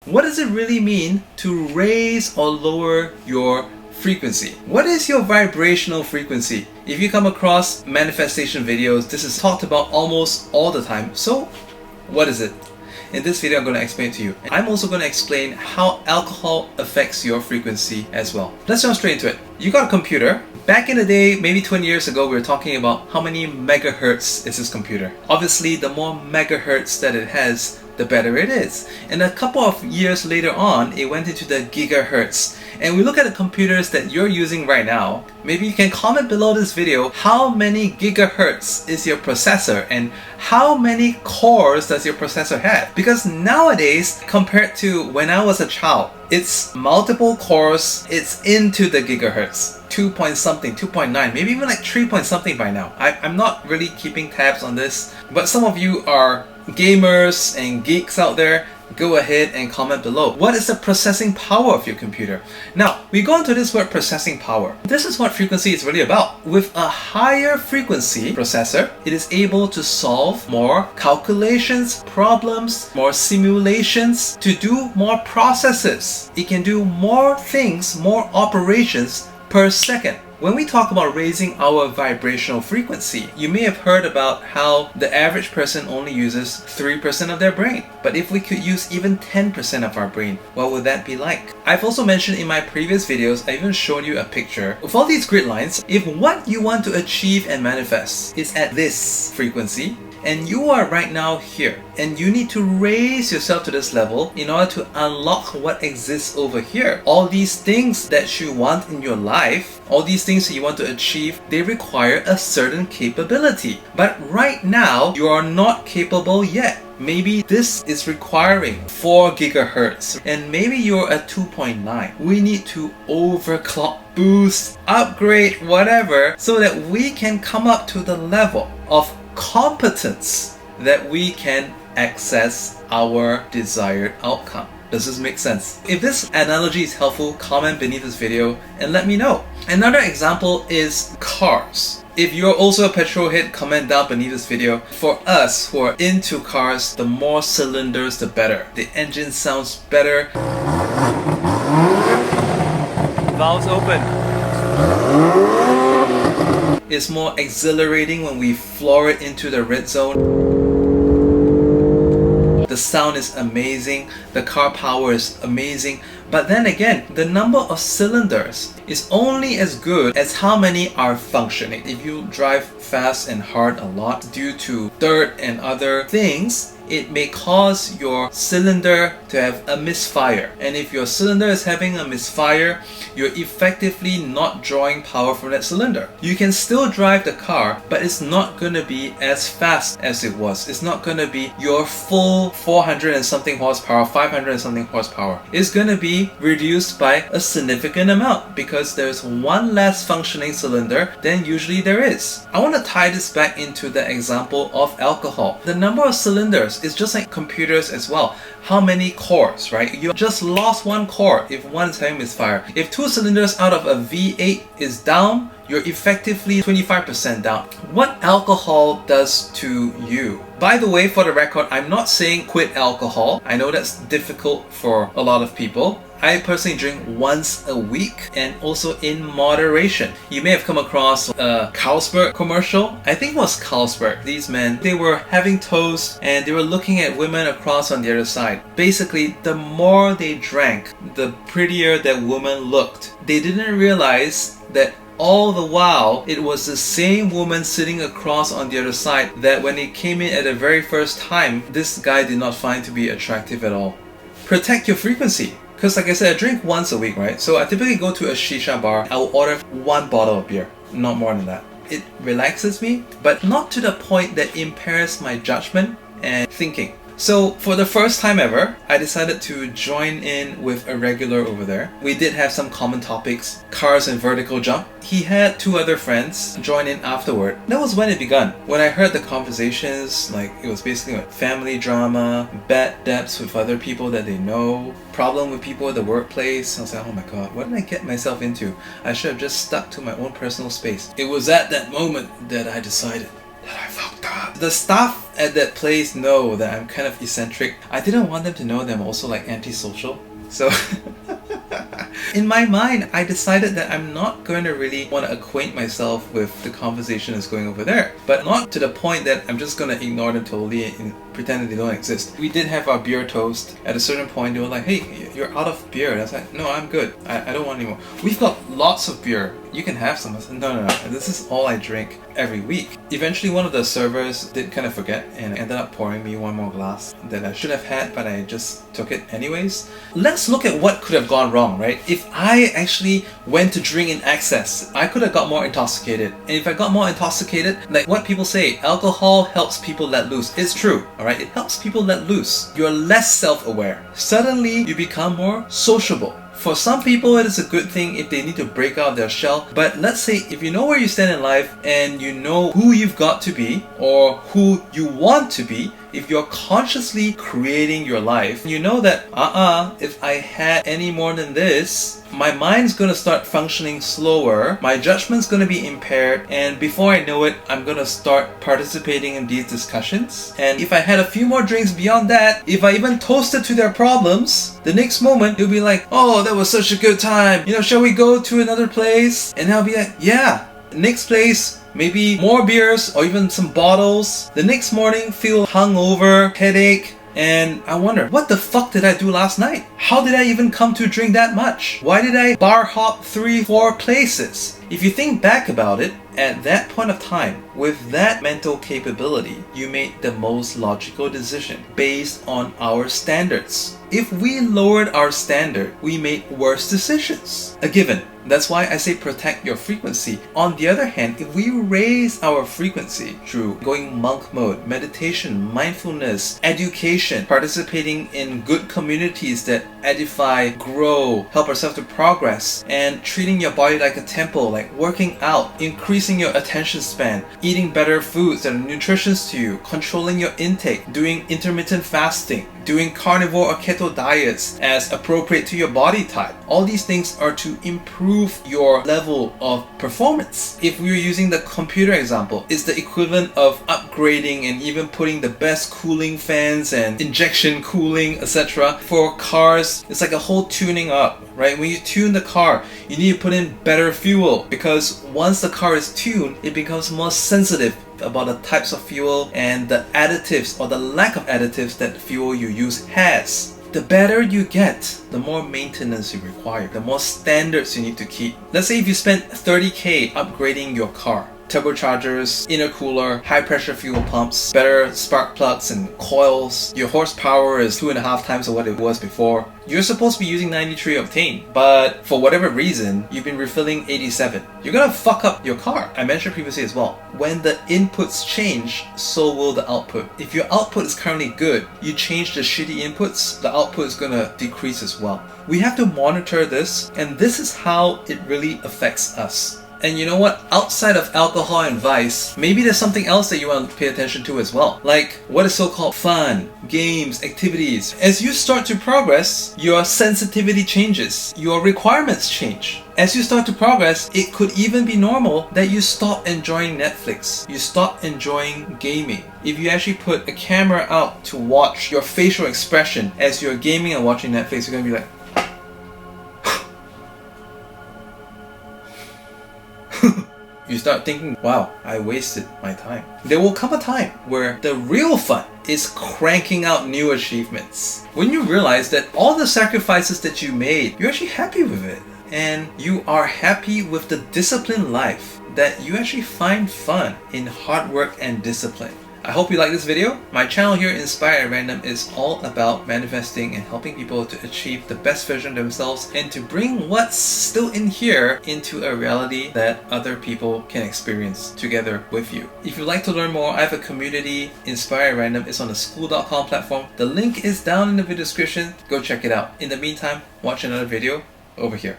What does it really mean to raise or lower your frequency? What is your vibrational frequency? If you come across manifestation videos, this is talked about almost all the time. So, what is it? In this video, I'm going to explain it to you. I'm also going to explain how alcohol affects your frequency as well. Let's jump straight into it. You got a computer. Back in the day, maybe 20 years ago, we were talking about how many megahertz is this computer. Obviously, the more megahertz that it has, the better it is. And a couple of years later on, it went into the gigahertz. And we look at the computers that you're using right now. Maybe you can comment below this video how many gigahertz is your processor and how many cores does your processor have. Because nowadays, compared to when I was a child, it's multiple cores, it's into the gigahertz. 2 point something, 2.9, maybe even like 3 point something by now. I'm not really keeping tabs on this, but some of you are gamers and geeks out there. Go ahead and comment below. What is the processing power of your computer? Now, we go into this word processing power. This is what frequency is really about. With a higher frequency processor, it is able to solve more calculations, problems, more simulations, to do more processes. It can do more things, more operations per second. When we talk about raising our vibrational frequency, you may have heard about how the average person only uses 3% of their brain. But if we could use even 10% of our brain, what would that be like? I've also mentioned in my previous videos, I even showed you a picture of all these grid lines. If what you want to achieve and manifest is at this frequency, and you are right now here, and you need to raise yourself to this level in order to unlock what exists over here. All these things that you want in your life, all these things that you want to achieve, they require a certain capability. But right now, you are not capable yet. Maybe this is requiring 4 gigahertz and maybe you're at 2.9. We need to overclock, boost, upgrade, whatever, so that we can come up to the level of competence that we can access our desired outcome. Does this make sense? If this analogy is helpful, comment beneath this video and let me know. Another example is cars. If you're also a petrol head, comment down beneath this video. For us who are into cars, the more cylinders, the better. The engine sounds better. Valves open. It's more exhilarating when we floor it into the red zone. The sound is amazing, the car power is amazing, but then again, the number of cylinders is only as good as how many are functioning. If you drive fast and hard a lot due to dirt and other things, it may cause your cylinder to have a misfire. And if your cylinder is having a misfire, you're effectively not drawing power from that cylinder. You can still drive the car, but it's not going to be as fast as it was. It's not going to be your full 400 and something horsepower, 500 and something horsepower. It's going to be reduced by a significant amount because there's one less functioning cylinder than usually there is. I want to tie this back into the example of alcohol. The number of cylinders is just like computers as well. How many cores, right? You just lost one core if one is having misfire. If 2 cylinders out of a V8 is down, you're effectively 25% down. What alcohol does to you? By the way, for the record, I'm not saying quit alcohol. I know that's difficult for a lot of people. I personally drink once a week and also in moderation. You may have come across a Carlsberg commercial. I think it was Carlsberg. These men, they were having toast and they were looking at women across on the other side. Basically, the more they drank, the prettier that woman looked. They didn't realize that all the while, it was the same woman sitting across on the other side that when it came in at the very first time, this guy did not find to be attractive at all. Protect your frequency. Because like I said, I drink once a week, right? So I typically go to a shisha bar. I will order 1 bottle of beer, not more than that. It relaxes me, but not to the point that impairs my judgment and thinking. So for the first time ever, I decided to join in with a regular over there. We did have some common topics, cars and vertical jump. He had 2 other friends join in afterward. That was when it began. When I heard the conversations, like it was basically like family drama, bad debts with other people that they know, problem with people at the workplace. I was like, oh my god, what did I get myself into? I should have just stuck to my own personal space. It was at that moment that I decided that I fucked up. the staff at that place know that I'm kind of eccentric. I didn't want them to know that I'm also like antisocial. So in my mind, I decided that I'm not going to really want to acquaint myself with the conversation that's going over there. But not to the point that I'm just going to ignore them totally and pretend that they don't exist. We did have our beer toast. At a certain point, they were like, hey, you're out of beer. And I was like, no, I'm good. I don't want any more. We've got lots of beer. You can have some. I said, no. This is all I drink every week. Eventually, one of the servers did kind of forget and ended up pouring me one more glass that I should have had, but I just took it anyways. Let's look at what could have gone wrong, right? If I actually went to drink in excess, I could have got more intoxicated. And if I got more intoxicated, like what people say, alcohol helps people let loose. It's true, alright? It helps people let loose. You're less self-aware. Suddenly, you become more sociable. For some people, it is a good thing if they need to break out their shell. But let's say if you know where you stand in life and you know who you've got to be or who you want to be, if you're consciously creating your life, you know that, if I had any more than this, my mind's gonna start functioning slower, my judgment's gonna be impaired, and before I know it, I'm gonna start participating in these discussions. And if I had a few more drinks beyond that, if I even toasted to their problems, the next moment, you'll be like, oh, that was such a good time. You know, shall we go to another place? And I'll be like, yeah. Next place, maybe more beers or even some bottles. The next morning, feel hungover, headache, and I wonder, what the fuck did I do last night? How did I even come to drink that much? Why did I bar hop 3-4 places? If you think back about it, at that point of time, with that mental capability, you made the most logical decision based on our standards. If we lowered our standard, we made worse decisions. A given. That's why I say protect your frequency. On the other hand, if we raise our frequency through going monk mode, meditation, mindfulness, education, participating in good communities that edify, grow, help ourselves to progress, and treating your body like a temple, like working out, increasing your attention span, eating better foods that are nutritious to you, controlling your intake, doing intermittent fasting, doing carnivore or keto diets as appropriate to your body type. All these things are to improve your level of performance. If we're using the computer example, it's the equivalent of upgrading and even putting the best cooling fans and injection cooling, etc. For cars, it's like a whole tuning up, right? When you tune the car, you need to put in better fuel because once the car is tuned, it becomes more sensitive about the types of fuel and the additives or the lack of additives that the fuel you use has. The better you get, the more maintenance you require, the more standards you need to keep. Let's say if you spent 30k upgrading your car, turbochargers, intercooler, high pressure fuel pumps, better spark plugs and coils, your horsepower is 2.5 times of what it was before. You're supposed to be using 93 octane, but for whatever reason, you've been refilling 87. You're gonna fuck up your car. I mentioned previously as well. When the inputs change, so will the output. If your output is currently good, you change the shitty inputs, the output is gonna decrease as well. We have to monitor this, and this is how it really affects us. And you know what? Outside of alcohol and vice, maybe there's something else that you want to pay attention to as well. Like what is so-called fun, games, activities. As you start to progress, your sensitivity changes, your requirements change. As you start to progress, it could even be normal that you stop enjoying Netflix, you stop enjoying gaming. If you actually put a camera out to watch your facial expression as you're gaming and watching Netflix, you're gonna be like, you start thinking, wow, I wasted my time. There will come a time where the real fun is cranking out new achievements. When you realize that all the sacrifices that you made, you're actually happy with it. And you are happy with the disciplined life, that you actually find fun in hard work and discipline. I hope you like this video. My channel here, Inspired at Random, is all about manifesting and helping people to achieve the best version of themselves and to bring what's still in here into a reality that other people can experience together with you. If you'd like to learn more, I have a community, Inspired at Random. It's on the school.com platform. The link is down in the video description. Go check it out. In the meantime, watch another video over here.